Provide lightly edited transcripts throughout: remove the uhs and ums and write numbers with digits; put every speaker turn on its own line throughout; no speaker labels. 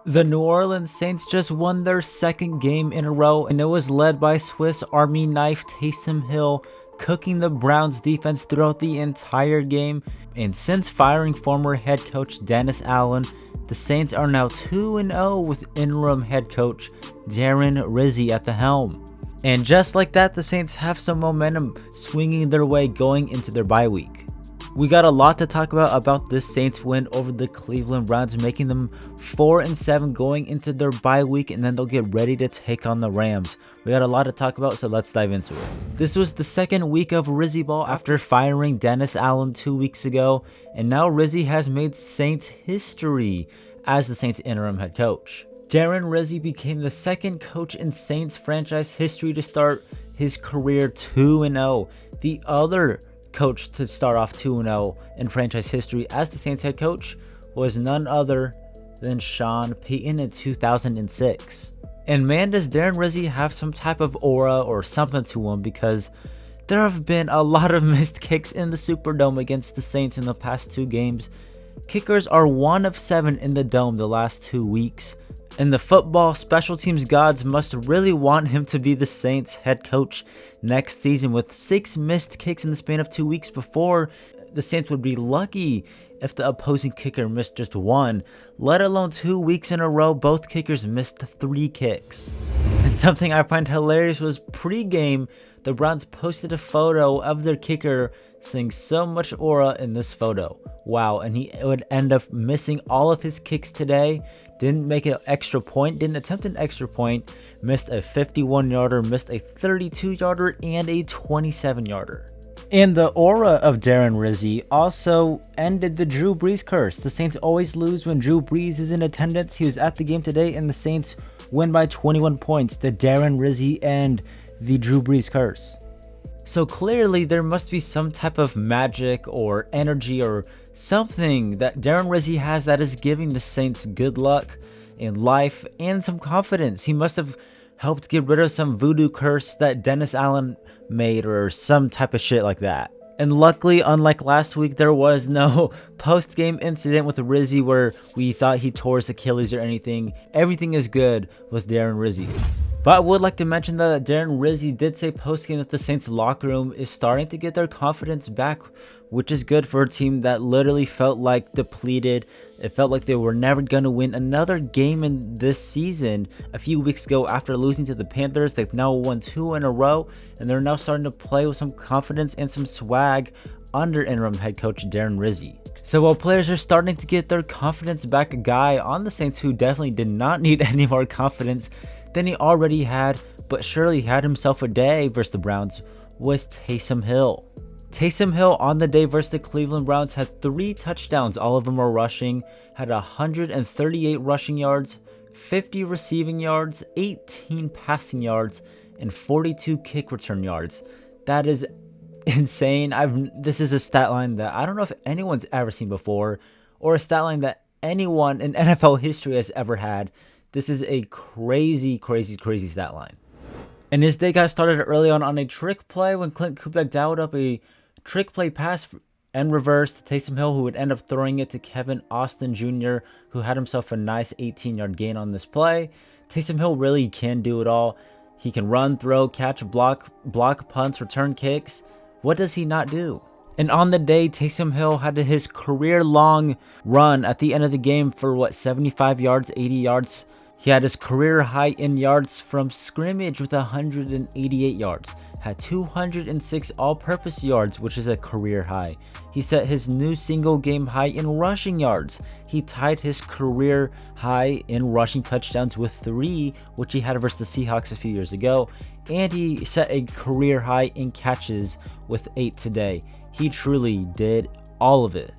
The New Orleans Saints just won their second game in a row, and it was led by Swiss Army knife Taysom Hill, cooking the Browns defense throughout the entire game. And since firing former head coach Dennis Allen, the Saints are now 2-0 with interim head coach Darren Rizzi at the helm. And just like that, the Saints have some momentum swinging their way going into their bye week. We got a lot to talk about this Saints win over the Cleveland Browns, making them 4-7 going into their bye week, and then they'll get ready to take on the Rams. We got a lot to talk about, so let's dive into it. This was the second week of Rizzi ball after firing Dennis Allen 2 weeks ago, and now Rizzi has made Saints history as the Saints interim head coach. Darren Rizzi became the second coach in Saints franchise history to start his career 2-0. The other coach to start off 2-0 in franchise history as the Saints head coach was none other than Sean Payton in 2006. And man, does Darren Rizzi have some type of aura or something to him, because there have been a lot of missed kicks in the Superdome against the Saints in the past 2 games. Kickers are 1 of 7 in the Dome the last 2 weeks, and the football special teams gods must really want him to be the Saints head coach next season. With 6 missed kicks in the span of 2 weeks before, the Saints would be lucky if the opposing kicker missed just 1, let alone 2 weeks in a row both kickers missed 3 kicks. And something I find hilarious was pre-game, the Browns posted a photo of their kicker seeing so much aura in this photo. Wow, and he would end up missing all of his kicks today. Didn't make an extra point, didn't attempt an extra point, missed a 51-yarder, missed a 32-yarder, and a 27-yarder. And the aura of Darren Rizzi also ended the Drew Brees curse. The Saints always lose when Drew Brees is in attendance. He was at the game today, and the Saints win by 21 points. The Darren Rizzi and the Drew Brees curse. So clearly there must be some type of magic or energy or something that Darren Rizzi has that is giving the Saints good luck in life and some confidence. He must have helped get rid of some voodoo curse that Dennis Allen made or some type of shit like that. And luckily, unlike last week, there was no post-game incident with Rizzi where we thought he tore his Achilles or anything. Everything is good with Darren Rizzi. But I would like to mention that Darren Rizzi did say post-game that the Saints locker room is starting to get their confidence back, which is good for a team that literally felt like depleted. It felt like they were never going to win another game in this season. A few weeks ago, after losing to the Panthers, they've now won 2 in a row, and they're now starting to play with some confidence and some swag under interim head coach Darren Rizzi. So while players are starting to get their confidence back, a guy on the Saints who definitely did not need any more confidence than he already had, but surely had himself a day versus the Browns, was Taysom Hill. Taysom Hill on the day versus the Cleveland Browns had 3 touchdowns, all of them were rushing, had 138 rushing yards, 50 receiving yards, 18 passing yards, and 42 kick return yards. That is insane. This is a stat line that I don't know if anyone's ever seen before, or a stat line that anyone in NFL history has ever had. This is a crazy stat line. And his day got started early on a trick play when Clint Kubiak dialed up a trick play pass and reverse to Taysom Hill, who would end up throwing it to Kevin Austin Jr., who had himself a nice 18-yard gain on this play. Taysom Hill really can do it all. He can run, throw, catch, block punts, return kicks. What does he not do? And on the day, Taysom Hill had his career-long run at the end of the game for 75 yards, 80 yards. He had his career high in yards from scrimmage with 188 yards, had 206 all-purpose yards, which is a career high. He set his new single game high in rushing yards. He tied his career high in rushing touchdowns with 3, which he had versus the Seahawks a few years ago. And he set a career high in catches with 8 today. He truly did all of it.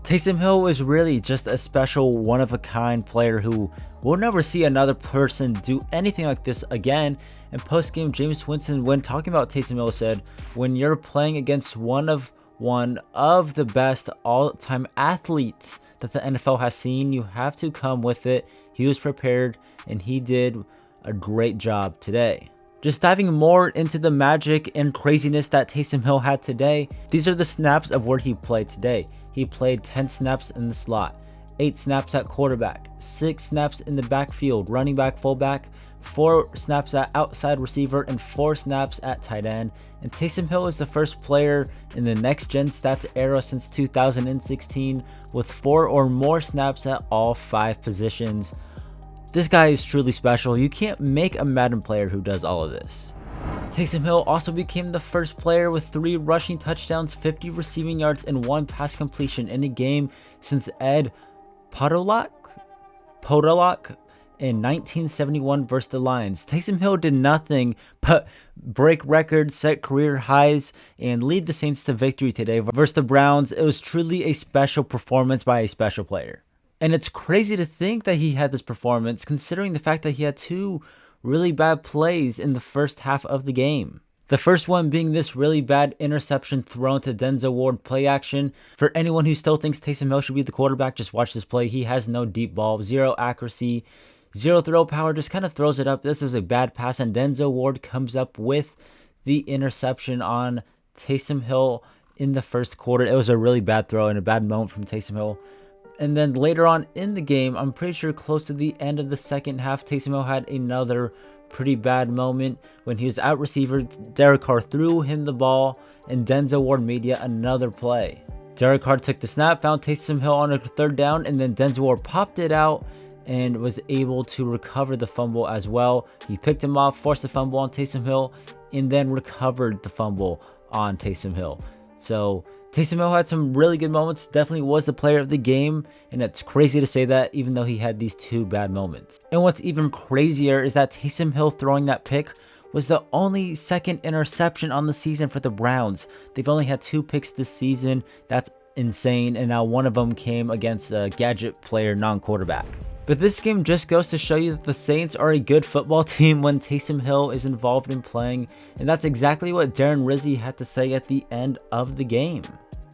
Taysom Hill is really just a special, one-of-a-kind player who we'll never see another person do anything like this again. And post-game, James Winston, when talking about Taysom Hill, said, when you're playing against one of the best all-time athletes that the NFL has seen, you have to come with it. He was prepared, and he did a great job today. Just diving more into the magic and craziness that Taysom Hill had today, these are the snaps of where he played today. He played 10 snaps in the slot, 8 snaps at quarterback, 6 snaps in the backfield, running back, fullback, 4 snaps at outside receiver, and 4 snaps at tight end. And Taysom Hill is the first player in the next gen stats era since 2016 with 4 or more snaps at all 5 positions. This guy is truly special. You can't make a Madden player who does all of this. Taysom Hill also became the first player with 3 rushing touchdowns, 50 receiving yards, and 1 pass completion in a game since Ed Podolak in 1971 versus the Lions. Taysom Hill did nothing but break records, set career highs, and lead the Saints to victory today versus the Browns. It was truly a special performance by a special player. And it's crazy to think that he had this performance considering the fact that he had 2 really bad plays in the first half of the game. The first one being this really bad interception thrown to Denzel Ward play action. For anyone who still thinks Taysom Hill should be the quarterback, just watch this play. He has no deep ball, 0 accuracy, 0 throw power, just kind of throws it up. This is a bad pass, and Denzel Ward comes up with the interception on Taysom Hill in the first quarter. It was a really bad throw and a bad moment from Taysom Hill. And then later on in the game, I'm pretty sure close to the end of the second half, Taysom Hill had another pretty bad moment when he was out receiver. Derek Carr threw him the ball, and Denzel Ward made yet another play. Derek Carr took the snap, found Taysom Hill on a 3rd down, and then Denzel Ward popped it out and was able to recover the fumble as well. He picked him off, forced the fumble on Taysom Hill, and then recovered the fumble on Taysom Hill. So Taysom Hill had some really good moments, definitely was the player of the game, and it's crazy to say that even though he had these 2 bad moments. And what's even crazier is that Taysom Hill throwing that pick was the only second interception on the season for the Browns. They've only had 2 picks this season. That's insane, and now one of them came against a gadget player, non-quarterback. But this game just goes to show you that the Saints are a good football team when Taysom Hill is involved in playing, and that's exactly what Darren Rizzi had to say at the end of the game.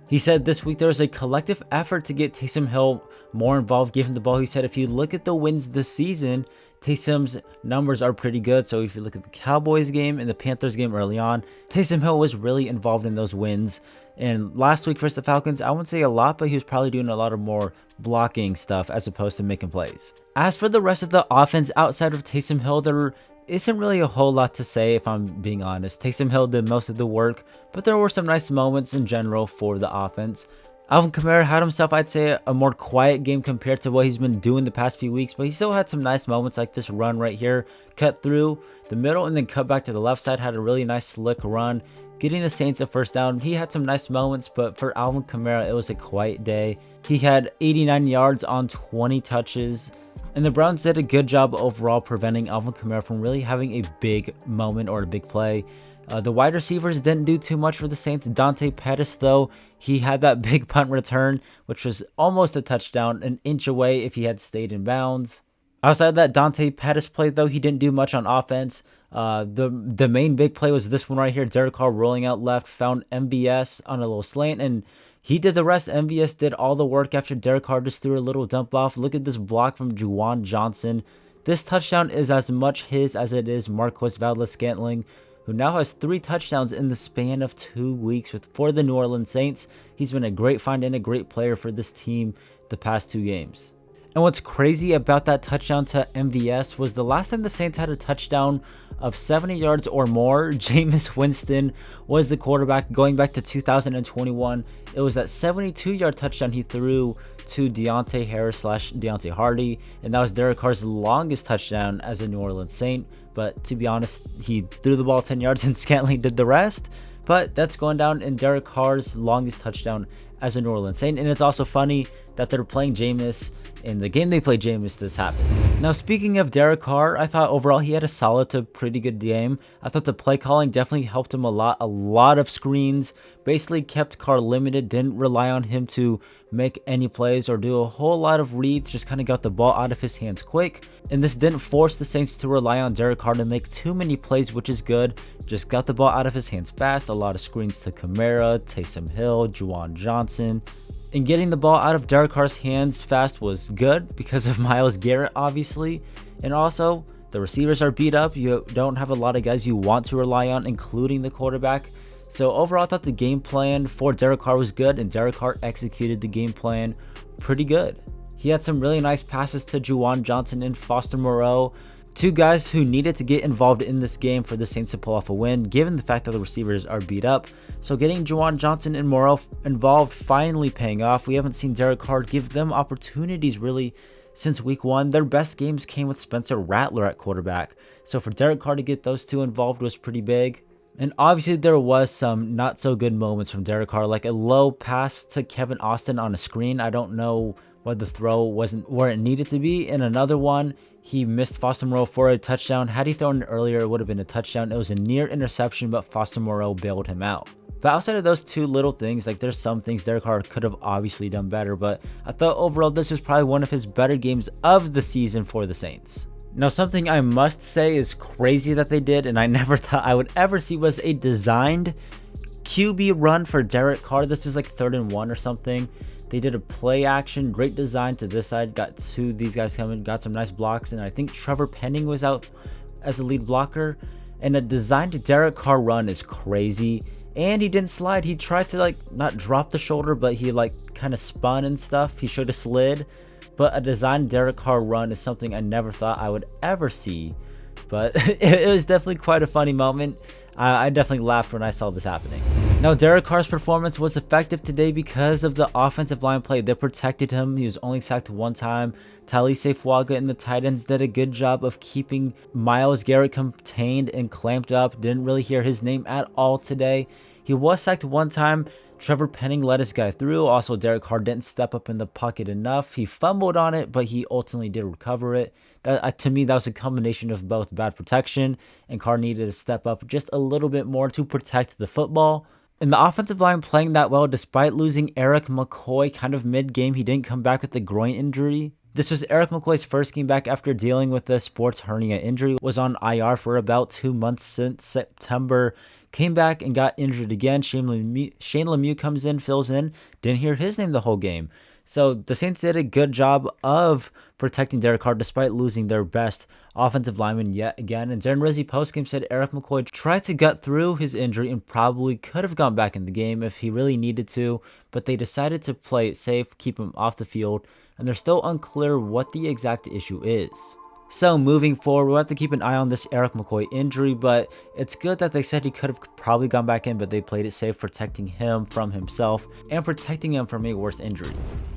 He said this week there was a collective effort to get Taysom Hill more involved, give him the ball. He said if you look at the wins this season, Taysom's numbers are pretty good. So if you look at the Cowboys game and the Panthers game early on, Taysom Hill was really involved in those wins. And last week versus the Falcons, I wouldn't say a lot, but he was probably doing a lot of more blocking stuff as opposed to making plays. As for the rest of the offense outside of Taysom Hill, there isn't really a whole lot to say if I'm being honest. Taysom Hill did most of the work, but there were some nice moments in general for the offense. Alvin Kamara had himself, I'd say, a more quiet game compared to what he's been doing the past few weeks, but he still had some nice moments like this run right here. Cut through the middle and then cut back to the left side, had a really nice slick run, getting the Saints a first down. He had some nice moments, but for Alvin Kamara, it was a quiet day. He had 89 yards on 20 touches. And the Browns did a good job overall preventing Alvin Kamara from really having a big moment or a big play. The wide receivers didn't do too much for the Saints. Dante Pettis, though, he had that big punt return, which was almost a touchdown, an inch away if he had stayed in bounds. Outside of that Dante Pettis play, though, he didn't do much on offense. The main big play was this one right here. Derek Carr rolling out left, found MVS on a little slant, and he did the rest. MVS did all the work after Derek Carr just threw a little dump off. Look at this block from Juwan Johnson. This touchdown is as much his as it is Marquez Valdes-Scantling, who now has 3 touchdowns in the span of 2 weeks for the New Orleans Saints. He's been a great find and a great player for this team the past 2 games. And what's crazy about that touchdown to MVS was the last time the Saints had a touchdown of 70 yards or more, Jameis Winston was the quarterback going back to 2021. It was that 72-yard touchdown he threw to Deontay Harris / Deontay Hardy, and that was Derek Carr's longest touchdown as a New Orleans Saint. But to be honest, he threw the ball 10 yards and Scantling did the rest. But that's going down in Derek Carr's longest touchdown as a New Orleans Saint. And it's also funny that they're playing Jameis. In the game they play Jameis, this happens. Now, speaking of Derek Carr, I thought overall he had a solid to pretty good game. I thought the play calling definitely helped him a lot. A lot of screens. Basically kept Carr limited. Didn't rely on him to make any plays or do a whole lot of reads. Just kind of got the ball out of his hands quick. And this didn't force the Saints to rely on Derek Carr to make too many plays, which is good. Just got the ball out of his hands fast. A lot of screens to Kamara, Taysom Hill, Juwan Johnson. And getting the ball out of Derek Carr's hands fast was good because of Myles Garrett, obviously. And also, the receivers are beat up. You don't have a lot of guys you want to rely on, including the quarterback. So overall, I thought the game plan for Derek Carr was good, and Derek Carr executed the game plan pretty good. He had some really nice passes to Juwan Johnson and Foster Moreau, two guys who needed to get involved in this game for the Saints to pull off a win, given the fact that the receivers are beat up. So getting Juwan Johnson and Moreau involved finally paying off. We haven't seen Derek Carr give them opportunities really since week 1. Their best games came with Spencer Rattler at quarterback. So for Derek Carr to get those two involved was pretty big. And obviously there was some not so good moments from Derek Carr, like a low pass to Kevin Austin on a screen. I don't know why the throw wasn't where it needed to be. And another one, he missed Foster Moreau for a touchdown. Had he thrown it earlier, it would have been a touchdown. It was a near interception, but Foster Moreau bailed him out. But outside of those two little things, like there's some things Derek Carr could have obviously done better, but I thought overall this is probably one of his better games of the season for the Saints. Now, something I must say is crazy that they did, and I never thought I would ever see, was a designed QB run for Derek Carr. This is like 3rd and 1 or something. They did a play action, great design to this side, got two of these guys coming, got some nice blocks, and I think Trevor Penning was out as a lead blocker. And a designed Derek Carr run is crazy. And he didn't slide. He tried to not drop the shoulder, but he kind of spun and stuff. He should have slid. But a designed Derek Carr run is something I never thought I would ever see. But it was definitely quite a funny moment. I definitely laughed when I saw this happening. Now, Derek Carr's performance was effective today because of the offensive line play. They protected him. He was only sacked one time. Talise Fuaga and the tight ends did a good job of keeping Myles Garrett contained and clamped up. Didn't really hear his name at all today. He was sacked one time. Trevor Penning let his guy through. Also, Derek Carr didn't step up in the pocket enough. He fumbled on it, but he ultimately did recover it. To me, that was a combination of both bad protection, and Carr needed to step up just a little bit more to protect the football. And the offensive line playing that well, despite losing Eric McCoy kind of mid-game. He didn't come back with a groin injury. This was Eric McCoy's first game back after dealing with a sports hernia injury. Was on IR for about 2 months since September. Came back and got injured again. Shane Lemieux comes in, fills in. Didn't hear his name the whole game. So the Saints did a good job of protecting Derek Carr despite losing their best offensive lineman yet again. And Darren Rizzi postgame said Eric McCoy tried to gut through his injury and probably could have gone back in the game if he really needed to, but they decided to play it safe, keep him off the field, and they're still unclear what the exact issue is. So moving forward, we'll have to keep an eye on this Eric McCoy injury, but it's good that they said he could have probably gone back in, but they played it safe, protecting him from himself and protecting him from a worse injury.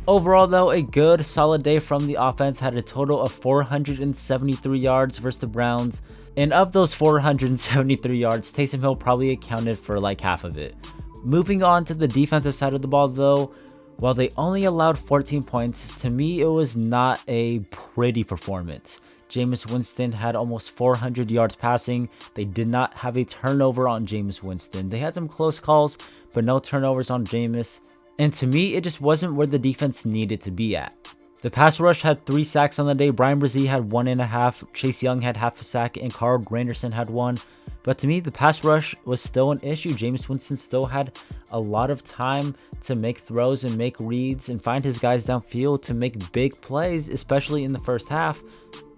Overall, though, a good, solid day from the offense. Had a total of 473 yards versus the Browns, and of those 473 yards, Taysom Hill probably accounted for half of it. Moving on to the defensive side of the ball, though, while they only allowed 14 points, to me it was not a pretty performance. Jameis Winston had almost 400 yards passing. They did not have a turnover on Jameis Winston. They had some close calls, but no turnovers on Jameis. And to me, it just wasn't where the defense needed to be at. The pass rush had 3 sacks on the day. Brian Brzee had 1.5. Chase Young had half a sack, and Carl Granderson had 1. But to me, the pass rush was still an issue. Jameis Winston still had a lot of time to make throws and make reads and find his guys downfield to make big plays, especially in the first half.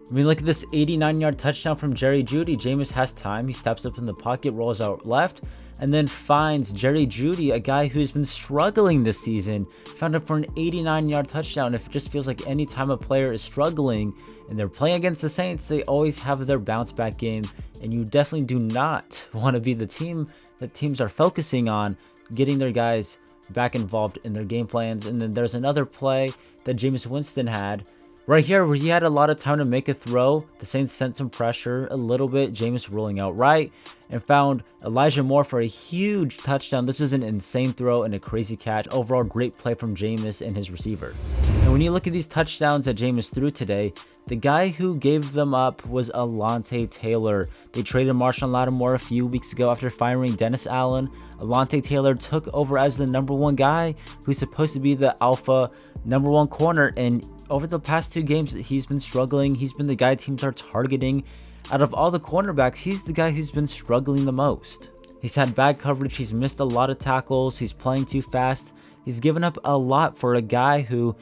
I mean, look at this 89-yard touchdown from Jerry Jeudy. Jameis has time. He steps up in the pocket, rolls out left, and then finds Jerry Jeudy, a guy who's been struggling this season, found him for an 89-yard touchdown. It just feels like any time a player is struggling and they're playing against the Saints, they always have their bounce-back game, and you definitely do not want to be the team that teams are focusing on getting their guys back involved in their game plans. And then there's another play that Jameis Winston had right here where he had a lot of time to make a throw. The Saints sent some pressure a little bit. Jameis rolling out right and found Elijah Moore for a huge touchdown. This is an insane throw and a crazy catch. Overall, great play from Jameis and his receiver. And when you look at these touchdowns that Jameis threw today, the guy who gave them up was Alontae Taylor. They traded Marshawn Lattimore a few weeks ago after firing Dennis Allen. Alontae Taylor took over as the number 1 guy who's supposed to be the alpha number 1 corner, and over the past 2 games, he's been struggling. He's been the guy teams are targeting. Out of all the cornerbacks, he's the guy who's been struggling the most. He's had bad coverage. He's missed a lot of tackles. He's playing too fast. He's given up a lot for a guy who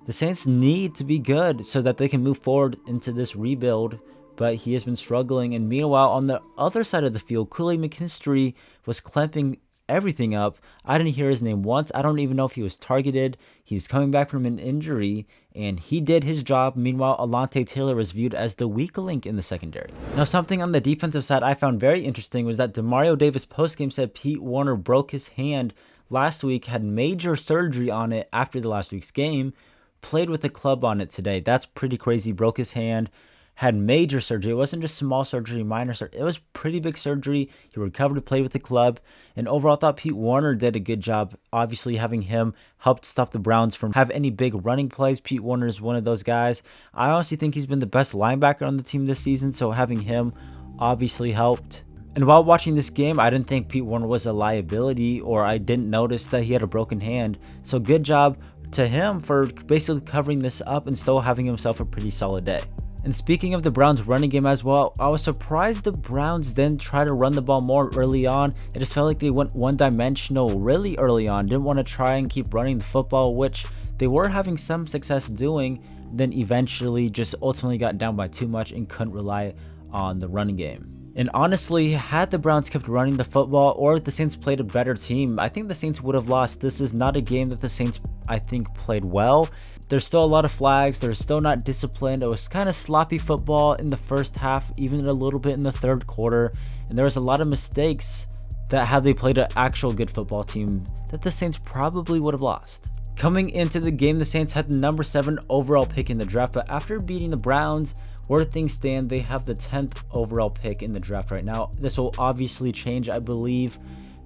the Saints need to be good so that they can move forward into this rebuild. But he has been struggling. And meanwhile, on the other side of the field, Kool-Aid McKinstry was clamping everything up. I didn't hear his name once. I don't even know if he was targeted. He was coming back from an injury, and he did his job. Meanwhile, Alontae Taylor was viewed as the weak link in the secondary. Now, something on the defensive side I found very interesting was that Demario Davis postgame said Pete Werner broke his hand last week, had major surgery on it after the last week's game, played with the club on it today. That's pretty crazy. Broke his hand, had major surgery. It wasn't just small surgery, minor surgery. It was pretty big surgery. He recovered to play with the club. And overall, I thought Pete Werner did a good job. Obviously, having him helped stop the Browns from have any big running plays. Pete Werner is one of those guys. I honestly think he's been the best linebacker on the team this season, so having him obviously helped. And while watching this game, I didn't think Pete Werner was a liability, or I didn't notice that he had a broken hand. So good job to him for basically covering this up and still having himself a pretty solid day. And speaking of the Browns running game as well, I was surprised the Browns didn't try to run the ball more early on. It just felt like they went one-dimensional really early on, didn't want to try and keep running the football, which they were having some success doing, then eventually just ultimately got down by too much and couldn't rely on the running game. And honestly, had the Browns kept running the football or if the Saints played a better team, I think the Saints would have lost. This is not a game that the Saints, I think, played well. There's still a lot of flags. They're still not disciplined. It was kind of sloppy football in the first half, even a little bit in the third quarter. And there was a lot of mistakes that had they played an actual good football team that the Saints probably would have lost. Coming into the game, the Saints had the number 7 overall pick in the draft, but after beating the Browns, where things stand, they have the 10th overall pick in the draft right now. This will obviously change, I believe,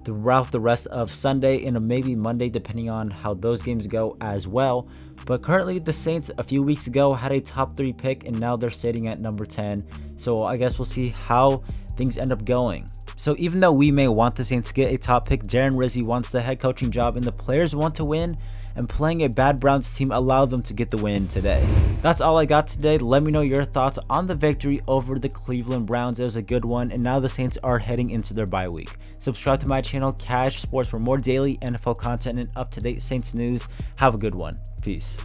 throughout the rest of Sunday and maybe Monday, depending on how those games go as well. But currently, the Saints a few weeks ago had a top 3 pick, and now they're sitting at number 10. So I guess we'll see how things end up going. So even though we may want the Saints to get a top pick, Darren Rizzi wants the head coaching job, and the players want to win. And playing a bad Browns team allowed them to get the win today. That's all I got today. Let me know your thoughts on the victory over the Cleveland Browns. It was a good one, and now the Saints are heading into their bye week. Subscribe to my channel, Cash Sports, for more daily NFL content and up-to-date Saints news. Have a good one. Peace.